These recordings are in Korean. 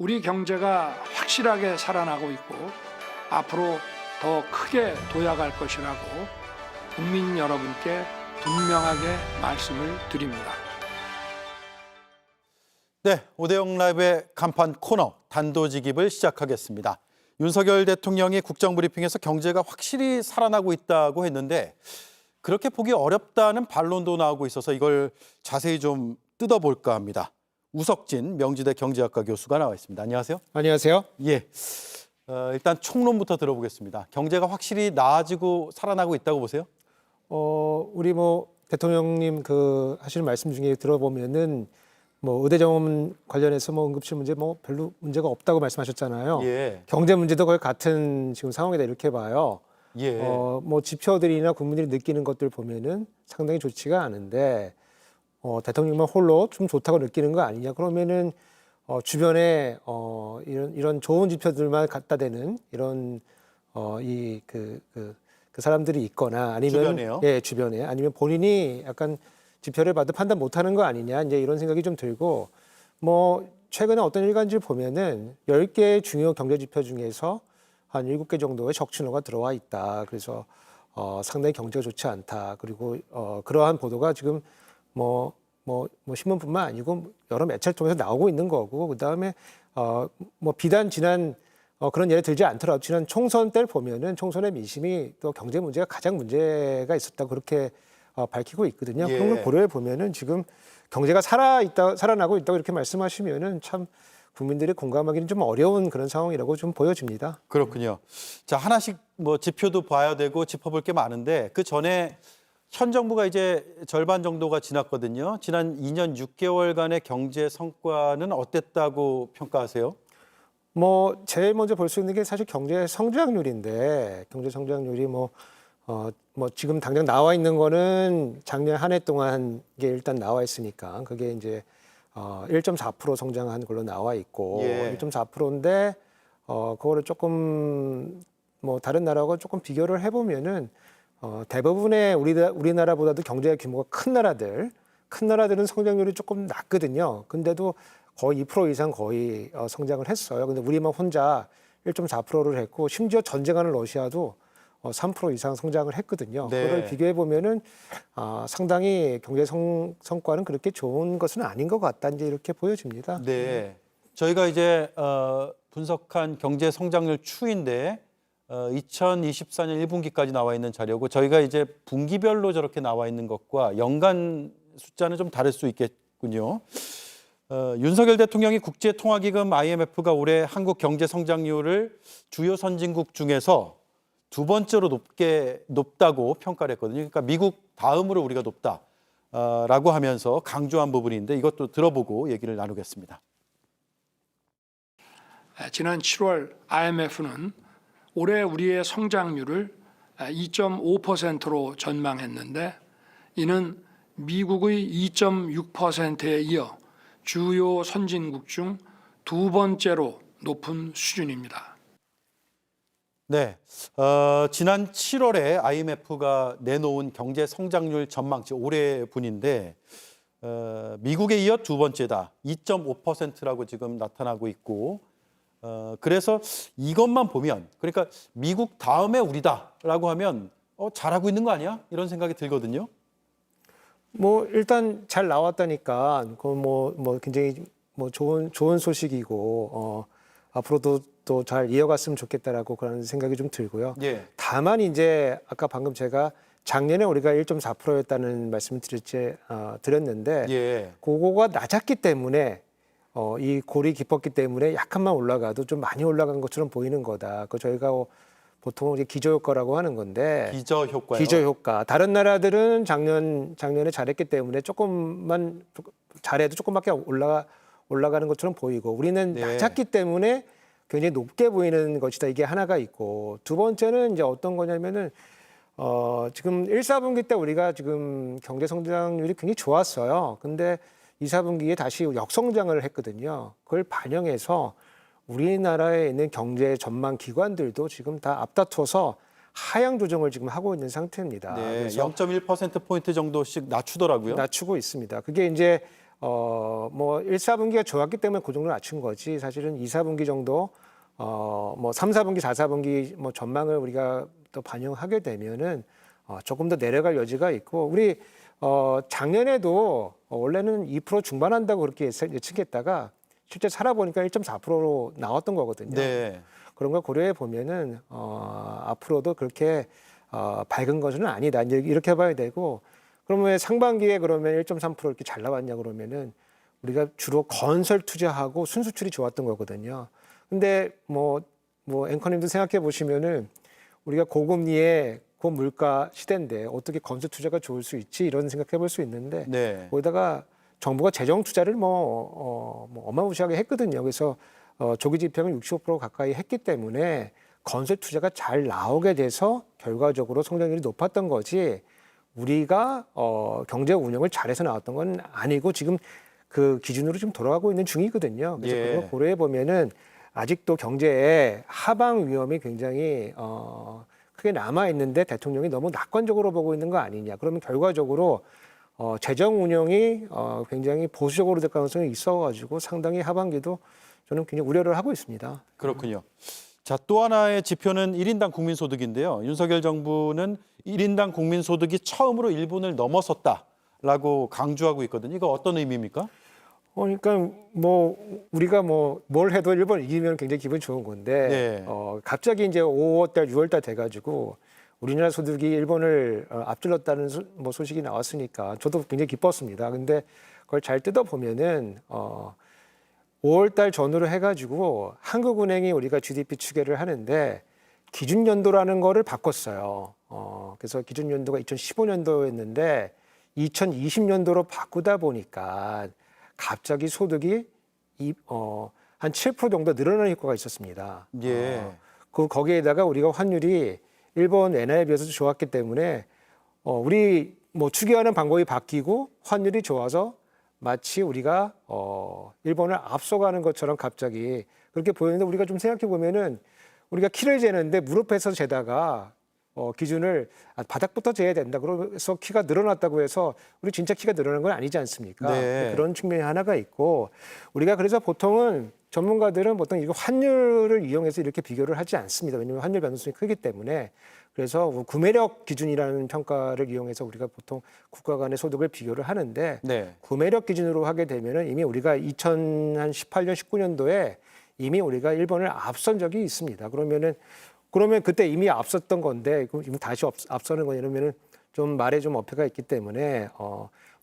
우리 경제가 확실하게 살아나고 있고 앞으로 더 크게 도약할 것이라고 국민 여러분께 분명하게 말씀을 드립니다. 네, 오대영 라이브의 간판 코너 단도직입을 시작하겠습니다. 윤석열 대통령이 국정브리핑에서 경제가 확실히 살아나고 있다고 했는데 그렇게 보기 어렵다는 반론도 나오고 있어서 이걸 자세히 좀 뜯어볼까 합니다. 우석진 명지대 경제학과 교수가 나와 있습니다. 안녕하세요. 안녕하세요. 예, 일단 총론부터 들어보겠습니다. 경제가 확실히 나아지고 살아나고 있다고 보세요? 우리 대통령님 하시는 말씀 중에 들어보면은 의대 정원 관련해서 응급실 문제 별로 문제가 없다고 말씀하셨잖아요. 예. 경제 문제도 거의 같은 지금 상황이다 이렇게 봐요. 예. 지표들이나 국민들이 느끼는 것들 보면은 상당히 좋지가 않은데 대통령만 홀로 좀 좋다고 느끼는 거 아니냐? 그러면은 주변에 이런 좋은 지표들만 갖다 대는 이런 그 사람들이 있거나 아니면 주변에요? 예, 주변에 아니면 본인이 약간 지표를 봐도 판단 못하는 거 아니냐 이제 이런 생각이 좀 들고 최근에 어떤 일간지를 보면은 10개의 중요 경제 지표 중에서 한 7개 정도의 적신호가 들어와 있다. 그래서 상당히 경제가 좋지 않다. 그리고 그러한 보도가 지금 신문뿐만 아니고 여러 매체를 통해서 나오고 있는 거고 그다음에 비단 지난 그런 예를 들지 않더라도 지난 총선 때를 보면은 총선의 민심이 또 경제 문제가 가장 문제가 있었다고 그렇게 밝히고 있거든요. 예. 그런 걸 고려해 보면은 지금 경제가 살아나고 있다고 이렇게 말씀하시면은 참 국민들이 공감하기는 좀 어려운 그런 상황이라고 좀 보여집니다. 그렇군요. 자, 하나씩 지표도 봐야 되고 짚어볼 게 많은데 그 전에 현 정부가 이제 절반 정도가 지났거든요. 지난 2년 6개월간의 경제 성과는 어땠다고 평가하세요? 제일 먼저 볼 수 있는 게 사실 경제 성장률인데 경제 성장률이 지금 당장 나와 있는 거는 작년 한 해 동안 게 일단 나와 있으니까 그게 이제 1.4% 성장한 걸로 나와 있고 예. 1.4%인데 그거를 조금 다른 나라하고 조금 비교를 해보면은 대부분의 우리나라보다도 경제 규모가 큰 나라들은 성장률이 조금 낮거든요. 근데도 거의 2% 이상 거의 성장을 했어요. 근데 우리만 혼자 1.4%를 했고 심지어 전쟁하는 러시아도 3% 이상 성장을 했거든요. 네. 그걸 비교해 보면은 상당히 경제 성과는 그렇게 좋은 것은 아닌 것 같다 이제 이렇게 보여집니다. 네. 저희가 이제 분석한 경제 성장률 추인데 2024년 1분기까지 나와 있는 자료고 저희가 이제 분기별로 저렇게 나와 있는 것과 연간 숫자는 좀 다를 수 있겠군요. 윤석열 대통령이 국제통화기금 IMF가 올해 한국 경제 성장률을 주요 선진국 중에서 두 번째로 높다고 평가를 했거든요. 그러니까 미국 다음으로 우리가 높다라고 하면서 강조한 부분인데 이것도 들어보고 얘기를 나누겠습니다. 지난 7월 IMF는 올해 우리의 성장률을 2.5%로 전망했는데 이는 미국의 2.6%에 이어 주요 선진국 중 두 번째로 높은 수준입니다. 네, 지난 7월에 IMF가 내놓은 경제 성장률 전망치 올해 분인데 미국에 이어 두 번째다. 2.5%라고 지금 나타나고 있고 그래서 이것만 보면 그러니까 미국 다음에 우리다라고 하면 잘하고 있는 거 아니야? 이런 생각이 들거든요. 일단 잘 나왔다니까 굉장히 좋은 소식이고 앞으로도 또 잘 이어갔으면 좋겠다라고 그런 생각이 좀 들고요. 예. 다만 이제 아까 방금 제가 작년에 우리가 1.4%였다는 말씀을 드렸는데 예. 그거가 낮았기 때문에 이 골이 깊었기 때문에 약간만 올라가도 좀 많이 올라간 것처럼 보이는 거다. 그 저희가 보통 이제 기저효과라고 하는 건데 기저효과요. 기저효과. 다른 나라들은 작년에 잘했기 때문에 조금만 잘해도 조금밖에 올라가는 것처럼 보이고 우리는 네. 낮았기 때문에 굉장히 높게 보이는 것이다. 이게 하나가 있고 두 번째는 이제 어떤 거냐면은 지금 1, 4분기 때 우리가 지금 경제 성장률이 굉장히 좋았어요. 근데 2, 4분기에 다시 역성장을 했거든요. 그걸 반영해서 우리나라에 있는 경제 전망 기관들도 지금 다 앞다퉈서 하향 조정을 지금 하고 있는 상태입니다. 네, 그래서 0.1%포인트 정도씩 낮추더라고요. 낮추고 있습니다. 그게 이제 뭐 1, 4분기가 좋았기 때문에 그 정도 낮춘 거지. 사실은 2, 4분기 정도 뭐 3, 4분기, 4, 4분기 뭐 전망을 우리가 또 반영하게 되면은 조금 더 내려갈 여지가 있고 우리 작년에도 원래는 2% 중반한다고 그렇게 예측했다가 실제 살아보니까 1.4%로 나왔던 거거든요. 네. 그런 걸 고려해 보면은 앞으로도 그렇게 밝은 것은 아니다. 이제 이렇게 봐야 되고 그러면 왜 상반기에 그러면 1.3% 이렇게 잘 나왔냐 그러면은 우리가 주로 건설 투자하고 순수출이 좋았던 거거든요. 근데 뭐 앵커님도 생각해 보시면은 우리가 고금리에 고물가 시대인데 어떻게 건설 투자가 좋을 수 있지 이런 생각해 볼 수 있는데 네. 거기다가 정부가 재정 투자를 뭐 어마무시하게 했거든요. 그래서 조기 집행을 65% 가까이 했기 때문에 건설 투자가 잘 나오게 돼서 결과적으로 성장률이 높았던 거지 우리가 경제 운영을 잘해서 나왔던 건 아니고 지금 그 기준으로 좀 돌아가고 있는 중이거든요. 그래서 예. 그걸 고려해 보면은 아직도 경제에 하방 위험이 굉장히 크게 남아 있는데 대통령이 너무 낙관적으로 보고 있는 거 아니냐. 그러면 결과적으로 재정 운영이 굉장히 보수적으로 될 가능성이 있어가지고 상당히 하반기도 저는 굉장히 우려를 하고 있습니다. 그렇군요. 자, 또 하나의 지표는 1인당 국민소득인데요. 윤석열 정부는 1인당 국민소득이 처음으로 일본을 넘어섰다라고 강조하고 있거든요. 이거 어떤 의미입니까? 그러니까 뭐 우리가 뭐 뭘 해도 일본 이기면 굉장히 기분 좋은 건데 네. 갑자기 이제 5월달, 6월달 돼가지고 우리나라 소득이 일본을 앞질렀다는 소식이 나왔으니까 저도 굉장히 기뻤습니다. 근데 그걸 잘 뜯어 보면은 5월달 전후로 해가지고 한국은행이 우리가 GDP 추계를 하는데 기준 연도라는 거를 바꿨어요. 그래서 기준 연도가 2015년도였는데 2020년도로 바꾸다 보니까 갑자기 소득이 한 7% 정도 늘어나는 효과가 있었습니다. 예. 거기에다가 우리가 환율이 일본 엔화에 비해서 좋았기 때문에 우리 뭐 추계하는 방법이 바뀌고 환율이 좋아서 마치 우리가 일본을 앞서가는 것처럼 갑자기 그렇게 보였는데 우리가 좀 생각해 보면은 우리가 키를 재는데 무릎에서 재다가 기준을 바닥부터 재야 된다. 그래서 키가 늘어났다고 해서 우리 진짜 키가 늘어난 건 아니지 않습니까? 네. 그런 측면이 하나가 있고 우리가 그래서 보통은 전문가들은 보통 이거 환율을 이용해서 이렇게 비교를 하지 않습니다. 왜냐하면 환율 변동성이 크기 때문에 그래서 구매력 기준이라는 평가를 이용해서 우리가 보통 국가 간의 소득을 비교를 하는데 네. 구매력 기준으로 하게 되면은 이미 우리가 2018년, 19년도에 이미 우리가 일본을 앞선 적이 있습니다. 그러면 그때 이미 앞섰던 건데 그럼 다시 앞서는 거냐 이러면은 좀 말에 좀 어폐가 있기 때문에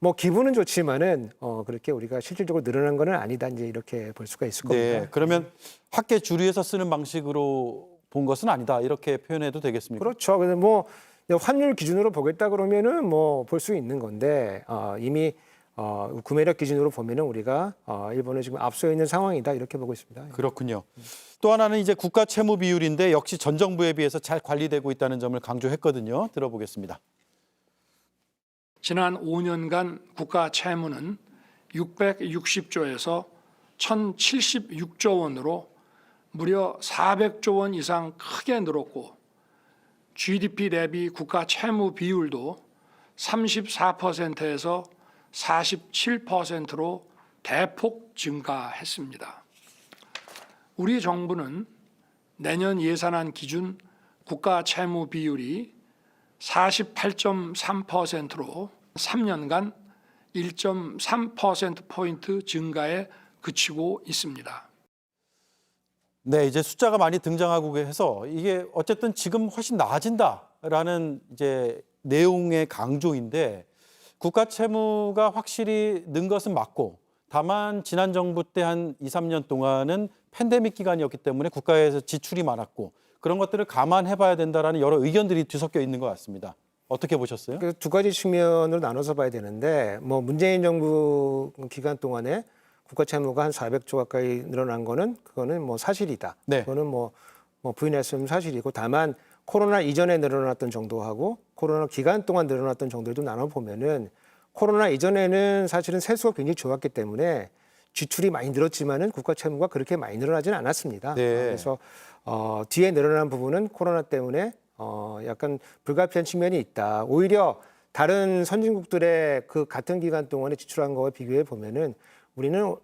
뭐 기분은 좋지만은 그렇게 우리가 실질적으로 늘어난 거는 아니다 이제 이렇게 볼 수가 있을 겁니다. 네. 그러면 학계 주류에서 쓰는 방식으로 본 것은 아니다. 이렇게 표현해도 되겠습니까? 그렇죠. 근데 뭐 환율 기준으로 보겠다 그러면은 뭐 볼 수 있는 건데 이미 구매력 기준으로 보면은 우리가 일본에 지금 앞서 있는 상황이다 이렇게 보고 있습니다. 그렇군요. 또 하나는 이제 국가 채무 비율인데 역시 전 정부에 비해서 잘 관리되고 있다는 점을 강조했거든요. 들어보겠습니다. 지난 5년간 국가 채무는 660조에서 1,076조 원으로 무려 400조 원 이상 크게 늘었고 GDP 대비 국가 채무 비율도 34%에서 47%로 대폭 증가했습니다. 우리 정부는 내년 예산안 기준 국가 채무 비율이 48.3%로 3년간 1.3%포인트 증가에 그치고 있습니다. 네, 이제 숫자가 많이 등장하고 해서 이게 어쨌든 지금 훨씬 나아진다라는 이제 내용의 강조인데 국가 채무가 확실히 는 것은 맞고 다만 지난 정부 때 한 2, 3년 동안은 팬데믹 기간이었기 때문에 국가에서 지출이 많았고 그런 것들을 감안해 봐야 된다라는 여러 의견들이 뒤섞여 있는 것 같습니다. 어떻게 보셨어요? 그래서 두 가지 측면으로 나눠서 봐야 되는데 뭐 문재인 정부 기간 동안에 국가 채무가 한 400조 가까이 늘어난 거는 그거는 뭐 사실이다. 네. 그거는 뭐 부인할 수 없는 사실이고 다만 코로나 이전에 늘어났던 정도하고 코로나 기간 동안 늘어났던 정도를 좀 나눠 보면은 코로나 이전에는 사실은 세수가 굉장히 좋았기 때문에 지출이 많이 늘었지만은 국가 채무가 그렇게 많이 늘어나지는 않았습니다. 네. 그래서 뒤에 늘어난 부분은 코로나 때문에 약간 불가피한 측면이 있다. 오히려 다른 선진국들의 그 같은 기간 동안에 지출한 거와 비교해 보면은 우리는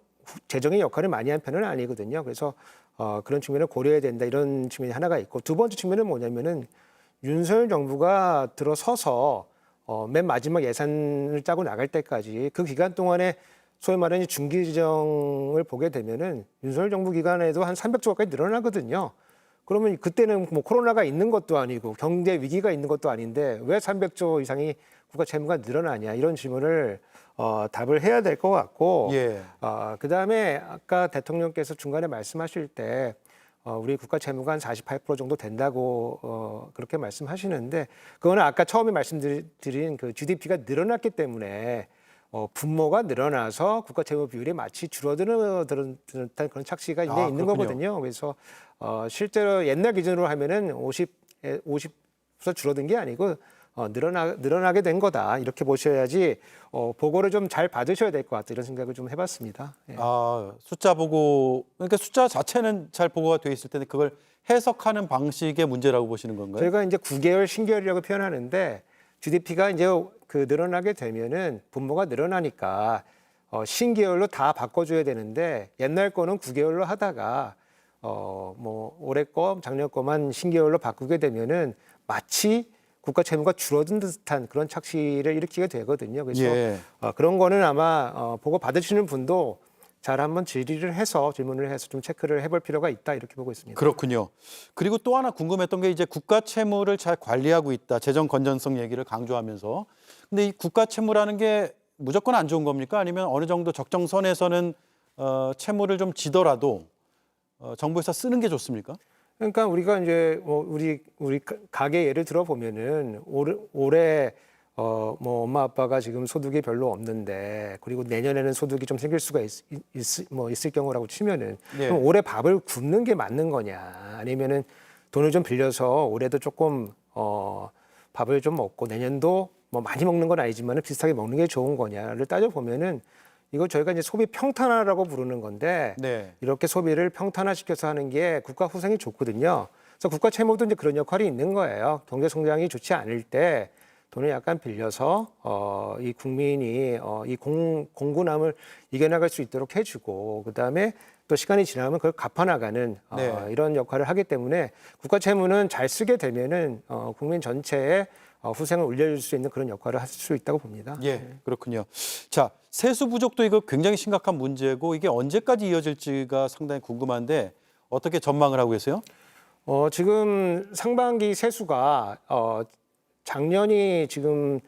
재정의 역할을 많이 한 편은 아니거든요. 그래서 그런 측면을 고려해야 된다 이런 측면이 하나가 있고 두 번째 측면은 뭐냐면은 윤석열 정부가 들어서서 맨 마지막 예산을 짜고 나갈 때까지 그 기간 동안에 소위 말하는 중기정을 보게 되면은 윤석열 정부 기간에도 한 300조까지 늘어나거든요. 그러면 그때는 뭐 코로나가 있는 것도 아니고 경제 위기가 있는 것도 아닌데 왜 300조 이상이 국가 채무가 늘어나냐 이런 질문을 답을 해야 될 것 같고 예. 그다음에 아까 대통령께서 중간에 말씀하실 때 우리 국가 채무가 한 48% 정도 된다고 그렇게 말씀하시는데 그거는 아까 처음에 말씀드린 그 GDP가 늘어났기 때문에 분모가 늘어나서 국가 채무 비율이 마치 줄어드는 듯한 그런 착시가 이제 있는 그렇군요. 거거든요. 그래서 실제로 옛날 기준으로 하면은 50에서 줄어든 게 아니고 늘어나게 된 거다 이렇게 보셔야지 보고를 좀 잘 받으셔야 될 것 같다 이런 생각을 좀 해봤습니다. 예. 숫자 보고 그러니까 숫자 자체는 잘 보고가 돼 있을 텐데 그걸 해석하는 방식의 문제라고 보시는 건가요? 저희가 이제 9개월 신개월이라고 표현하는데 GDP가 이제 그 늘어나게 되면은 분모가 늘어나니까 신개월로 다 바꿔줘야 되는데 옛날 거는 9개월로 하다가 뭐 올해 거 작년 거만 신개월로 바꾸게 되면은 마치 국가 채무가 줄어든 듯한 그런 착시를 일으키게 되거든요. 그래서 예. 그런 거는 아마 보고 받으시는 분도 잘 한번 질문을 해서 좀 체크를 해볼 필요가 있다 이렇게 보고 있습니다. 그렇군요. 그리고 또 하나 궁금했던 게 이제 국가 채무를 잘 관리하고 있다. 재정 건전성 얘기를 강조하면서. 근데 이 국가 채무라는 게 무조건 안 좋은 겁니까? 아니면 어느 정도 적정선에서는 채무를 좀 지더라도 정부에서 쓰는 게 좋습니까? 그러니까 우리가 이제 뭐 우리 가게 예를 들어 보면은 올해 뭐 엄마 아빠가 지금 소득이 별로 없는데 그리고 내년에는 소득이 좀 생길 수가 있을 경우라고 치면은 네. 그럼 올해 밥을 굶는 게 맞는 거냐 아니면은 돈을 좀 빌려서 올해도 조금 밥을 좀 먹고 내년도 뭐 많이 먹는 건 아니지만은 비슷하게 먹는 게 좋은 거냐를 따져 보면은 이거 저희가 이제 소비 평탄화라고 부르는 건데 네. 이렇게 소비를 평탄화시켜서 하는 게 국가 후생이 좋거든요. 그래서 국가 채무도 이제 그런 역할이 있는 거예요. 경제 성장이 좋지 않을 때 돈을 약간 빌려서 이 국민이 이 공군함을 이겨나갈 수 있도록 해주고 그다음에 또 시간이 지나면 그걸 갚아나가는 네. 이런 역할을 하기 때문에 국가 채무는 잘 쓰게 되면은 국민 전체의 후생을 올려줄 수 있는 그런 역할을 할 수 있다고 봅니다. 예, 그렇군요. 자, 세수 부족도 이거 굉장히 심각한 문제고 이게 언제까지 이어질지가 상당히 궁금한데 어떻게 전망을 하고 계세요? 지금 상반기 세수가 작년이 지금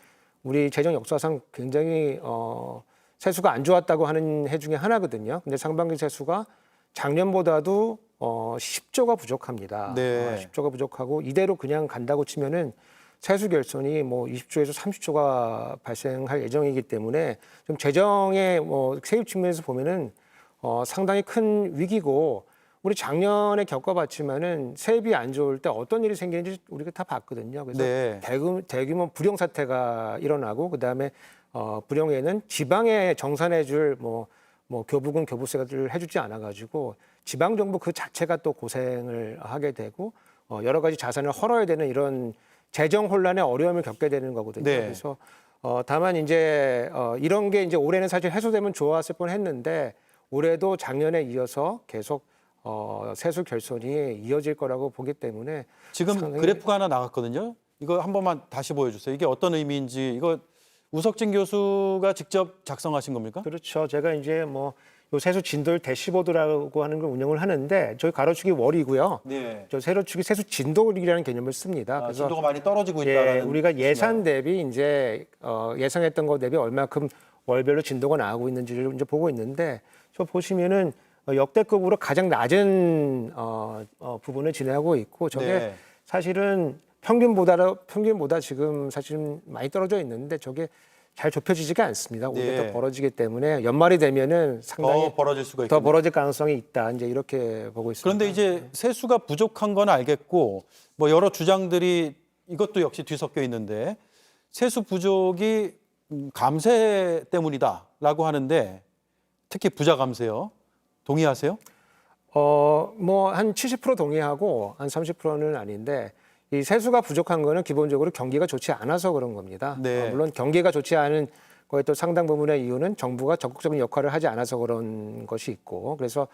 우리 재정 역사상 굉장히 세수가 안 좋았다고 하는 해 중에 하나거든요. 근데 상반기 세수가 작년보다도 10조가 부족합니다. 네. 10조가 부족하고 이대로 그냥 간다고 치면은 세수 결손이 뭐 20조에서 30조가 발생할 예정이기 때문에 좀 재정의 뭐 세입 측면에서 보면은 상당히 큰 위기고 우리 작년에 겪어봤지만은 세입이 안 좋을 때 어떤 일이 생기는지 우리가 다 봤거든요. 그래서 네. 대규모 불용 사태가 일어나고 그다음에 불용에는 지방에 정산해줄 뭐 교부금 교부세를 해주지 않아가지고 지방 정부 그 자체가 또 고생을 하게 되고 여러 가지 자산을 헐어야 되는 이런 재정 혼란의 어려움을 겪게 되는 거거든요. 네. 그래서 다만 이제 이런 게 이제 올해는 사실 해소되면 좋았을 뻔했는데 올해도 작년에 이어서 계속 세수 결손이 이어질 거라고 보기 때문에 지금 상당히- 그래프가 하나 나갔거든요. 이거 한 번만 다시 보여주세요. 이게 어떤 의미인지 이거 우석진 교수가 직접 작성하신 겁니까? 그렇죠. 제가 이제 뭐 요 세수 진도를 대시보드라고 하는 걸 운영을 하는데 저희 가로축이 월이고요. 네. 저 세로축이 세수 진도이라는 개념을 씁니다. 그래서 진도가 많이 떨어지고 있다라는 우리가 예산 대비 이제 예상했던 것 대비 얼마큼 월별로 진도가 나오고 있는지를 이제 보고 있는데 저 보시면은 역대급으로 가장 낮은 부분을 지나고 있고 저게 네. 사실은 평균보다 지금 사실은 많이 떨어져 있는데 저게 잘 좁혀지지가 않습니다. 오히려 네. 더 벌어지기 때문에 연말이 되면은 상당히 더 벌어질 수가 더 있겠네요. 벌어질 가능성이 있다. 이제 이렇게 보고 있습니다. 그런데 이제 세수가 부족한 건 알겠고 뭐 여러 주장들이 이것도 역시 뒤섞여 있는데 세수 부족이 감세 때문이다라고 하는데 특히 부자 감세요. 동의하세요? 뭐 한 70% 동의하고 한 30%는 아닌데 이 세수가 부족한 거는 기본적으로 경기가 좋지 않아서 그런 겁니다. 네. 물론 경기가 좋지 않은 거에 또 상당 부분의 이유는 정부가 적극적인 역할을 하지 않아서 그런 것이 있고, 그래서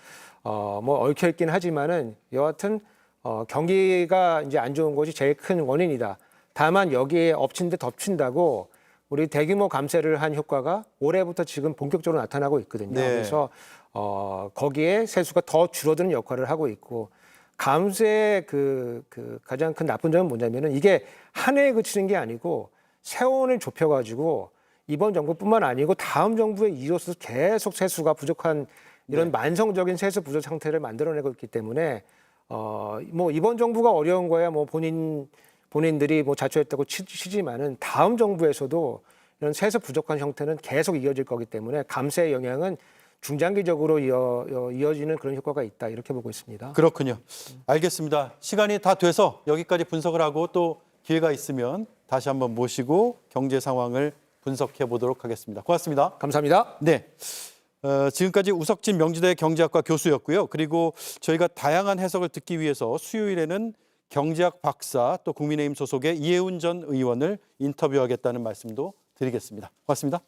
뭐 얽혀 있긴 하지만은 여하튼 경기가 이제 안 좋은 것이 제일 큰 원인이다. 다만 여기에 엎친 데 덮친다고 우리 대규모 감세를 한 효과가 올해부터 지금 본격적으로 나타나고 있거든요. 네. 그래서 거기에 세수가 더 줄어드는 역할을 하고 있고, 감세의 그 가장 큰 나쁜 점은 뭐냐면은 이게 한 해에 그치는 게 아니고 세원을 좁혀가지고 이번 정부뿐만 아니고 다음 정부에 이어서 계속 세수가 부족한 이런 만성적인 세수 부족 상태를 만들어내고 있기 때문에 뭐 이번 정부가 어려운 거야 뭐 본인들이 뭐 자초했다고 치지만은 다음 정부에서도 이런 세수 부족한 형태는 계속 이어질 거기 때문에 감세의 영향은 중장기적으로 이어지는 그런 효과가 있다 이렇게 보고 있습니다. 그렇군요. 알겠습니다. 시간이 다 돼서 여기까지 분석을 하고 또 기회가 있으면 다시 한번 모시고 경제 상황을 분석해 보도록 하겠습니다. 고맙습니다. 감사합니다. 네. 지금까지 우석진 명지대 경제학과 교수였고요. 그리고 저희가 다양한 해석을 듣기 위해서 수요일에는 경제학 박사 또 국민의힘 소속의 이해운 전 의원을 인터뷰하겠다는 말씀도 드리겠습니다. 고맙습니다.